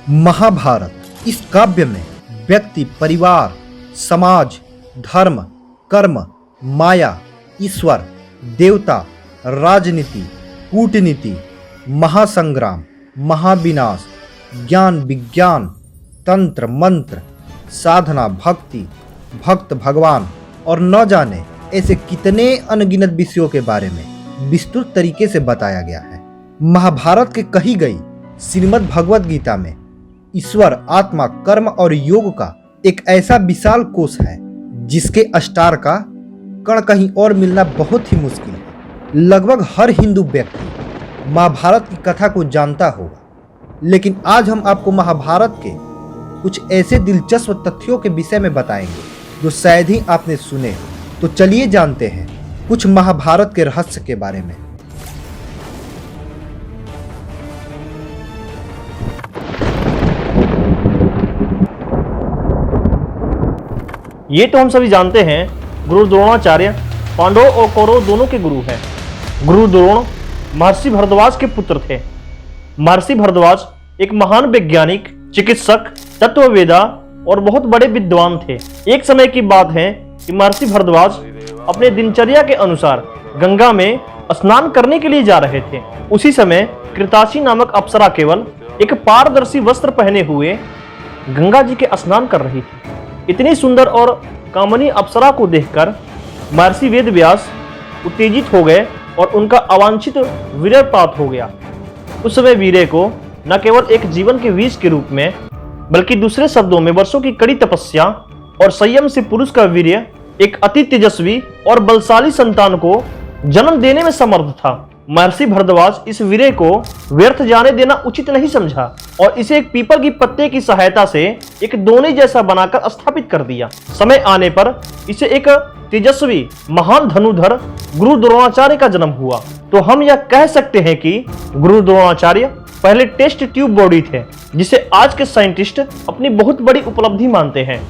महाभारत इस काव्य में व्यक्ति, परिवार, समाज, धर्म, कर्म, माया, ईश्वर, देवता, राजनीति, कूटनीति, महासंग्राम, महाविनाश, ज्ञान, विज्ञान, तंत्र, मंत्र, साधना, भक्ति, भक्त, भगवान और न जाने ऐसे कितने अनगिनत विषयों के बारे में विस्तृत तरीके से बताया गया है। महाभारत के कही गई श्रीमद् भगवद गीता में ईश्वर, आत्मा, कर्म और योग का एक ऐसा विशाल कोश है जिसके अस्टार का कण कहीं और मिलना बहुत ही मुश्किल है। लगभग हर हिंदू व्यक्ति महाभारत की कथा को जानता होगा, लेकिन आज हम आपको महाभारत के कुछ ऐसे दिलचस्प तथ्यों के विषय में बताएंगे जो शायद ही आपने सुने हो। तो चलिए जानते हैं कुछ महाभारत के रहस्य के बारे में। ये तो हम सभी जानते हैं, गुरु द्रोणाचार्य पांडवों और कौरवों दोनों के गुरु हैं। गुरु द्रोण महर्षि भारद्वाज के पुत्र थे। महर्षि भारद्वाज एक महान वैज्ञानिक, चिकित्सक, तत्ववेदा और बहुत बड़े विद्वान थे। एक समय की बात है कि महर्षि भारद्वाज अपने दिनचर्या के अनुसार गंगा में स्नान करने के लिए जा रहे थे। उसी समय कृताशी नामक अप्सरा केवल एक पारदर्शी वस्त्र पहने हुए गंगा जी के स्नान कर रही थी। इतनी सुंदर और कामनी अप्सरा को देखकर महर्षि वेदव्यास उत्तेजित हो गए और उनका अवांछित वीर्य प्राप्त हो गया। उस समय वीर्य को न केवल एक जीवन के विष के रूप में, बल्कि दूसरे शब्दों में वर्षों की कड़ी तपस्या और संयम से पुरुष का वीर्य एक अति तेजस्वी और बलशाली संतान को जन्म देने में समर्थ था। महर्षि भारद्वाज इस वीर्य को व्यर्थ जाने देना उचित नहीं समझा और इसे एक पीपल की पत्ते की सहायता से एक दोने जैसा बनाकर स्थापित कर दिया। समय आने पर इसे एक तेजस्वी महान धनुधर गुरु द्रोणाचार्य का जन्म हुआ। तो हम यह कह सकते हैं कि गुरु द्रोणाचार्य पहले टेस्ट ट्यूब बॉडी थे, जिसे आज के साइंटिस्ट अपनी बहुत बड़ी उपलब्धि मानते हैं।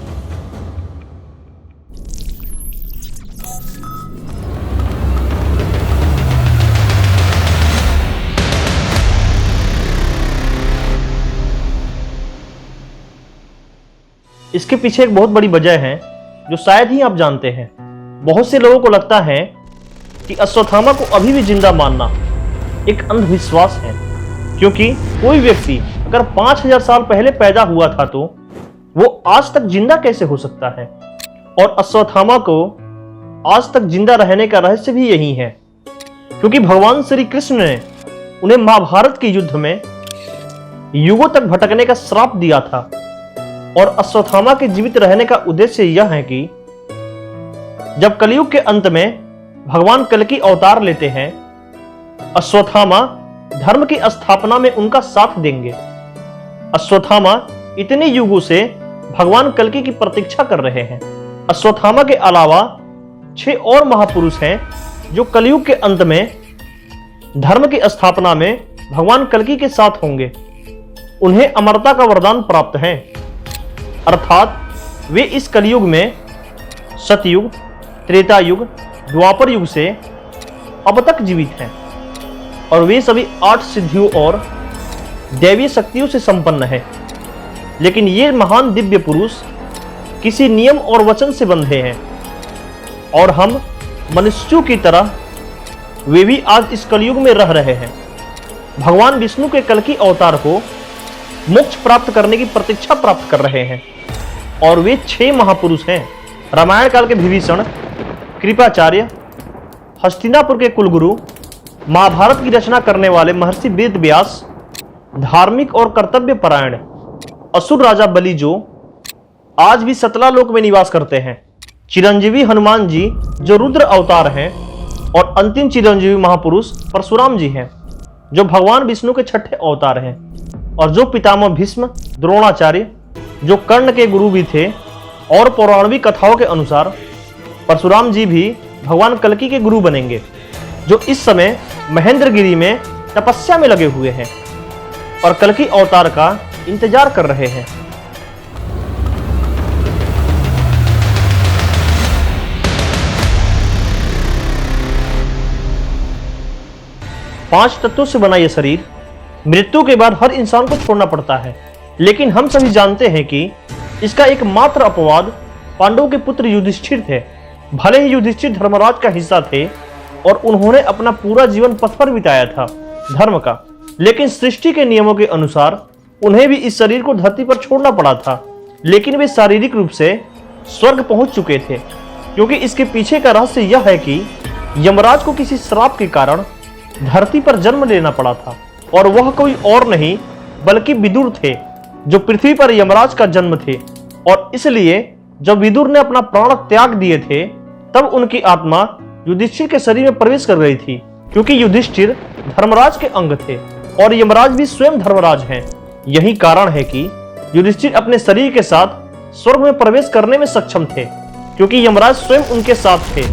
इसके पीछे एक बहुत बड़ी वजह है जो शायद ही आप जानते हैं। बहुत से लोगों को लगता है कि अश्वत्थामा को अभी भी जिंदा मानना एक अंधविश्वास है, क्योंकि कोई व्यक्ति अगर 5000 साल पहले पैदा हुआ था तो वो आज तक जिंदा कैसे हो सकता है। और अश्वत्थामा को आज तक जिंदा रहने का रहस्य भी यही है, क्योंकि भगवान श्री कृष्ण ने उन्हें महाभारत के युद्ध में युगों तक भटकने का श्राप दिया था। और अश्वत्थामा के जीवित रहने का उद्देश्य यह है कि जब कलयुग के अंत में भगवान कल्कि अवतार लेते हैं, अश्वत्थामा धर्म की स्थापना में उनका साथ देंगे। अश्वत्थामा इतने युगों से भगवान कल्कि की प्रतीक्षा कर रहे हैं। अश्वत्थामा के अलावा 6 और महापुरुष हैं जो कलयुग के अंत में धर्म की स्थापना में भगवान कल्कि के साथ होंगे। उन्हें अमरता का वरदान प्राप्त है, अर्थात वे इस कलयुग में सतयुग, त्रेता युग, द्वापर युग से अब तक जीवित हैं और वे सभी 8 सिद्धियों और दैवीय शक्तियों से संपन्न हैं। लेकिन ये महान दिव्य पुरुष किसी नियम और वचन से बंधे हैं और हम मनुष्यों की तरह वे भी आज इस कलयुग में रह रहे हैं। भगवान विष्णु के कल्कि अवतार को मोक्ष प्राप्त करने की प्रतीक्षा प्राप्त कर रहे हैं और वे 6 महापुरुष हैं। रामायण काल के विभीषण, कृपाचार्य, हस्तिनापुर के कुलगुरु, महाभारत की रचना करने वाले महर्षि वेदव्यास, धार्मिक और कर्तव्य परायण असुर राजा बलि जो आज भी सतलालोक में निवास करते हैं, चिरंजीवी हनुमान जी जो रुद्र अवतार हैं और अंतिम चिरंजीवी महापुरुष परशुराम जी हैं जो भगवान विष्णु के 6ठे अवतार हैं, और जो पितामह भीष्म द्रोणाचार्य जो कर्ण के गुरु भी थे। और पौराणिक कथाओं के अनुसार परशुराम जी भी भगवान कल्कि के गुरु बनेंगे, जो इस समय महेंद्रगिरी में तपस्या में लगे हुए हैं और कल्कि अवतार का इंतजार कर रहे हैं। पांच तत्वों से बना यह शरीर मृत्यु के बाद हर इंसान को छोड़ना पड़ता है। लेकिन हम सभी जानते हैं कि इसका एकमात्र अपवाद पांडवों के पुत्र युधिष्ठिर थे। भले ही युधिष्ठिर धर्मराज का हिस्सा थे और उन्होंने अपना पूरा जीवन पथ पर बिताया था धर्म का, लेकिन सृष्टि के नियमों के अनुसार उन्हें भी इस शरीर को धरती पर छोड़ना पड़ा था। लेकिन वे शारीरिक रूप से स्वर्ग पहुंच चुके थे, क्योंकि इसके पीछे का रहस्य यह है कि यमराज को किसी श्राप के कारण धरती पर जन्म लेना पड़ा था, और वह कोई और नहीं बल्कि विदुर थे, जो पृथ्वी पर यमराज का जन्म थे। और इसलिए जब विदुर ने अपना प्राण त्याग दिए थे, तब उनकी आत्मा युधिष्ठिर के शरीर में प्रवेश कर गई थी, क्योंकि युधिष्ठिर धर्मराज के अंग थे और यमराज भी स्वयं धर्मराज हैं। यही कारण है कि युधिष्ठिर अपने शरीर के साथ स्वर्ग में प्रवेश करने में सक्षम थे, क्योंकि यमराज स्वयं उनके साथ थे।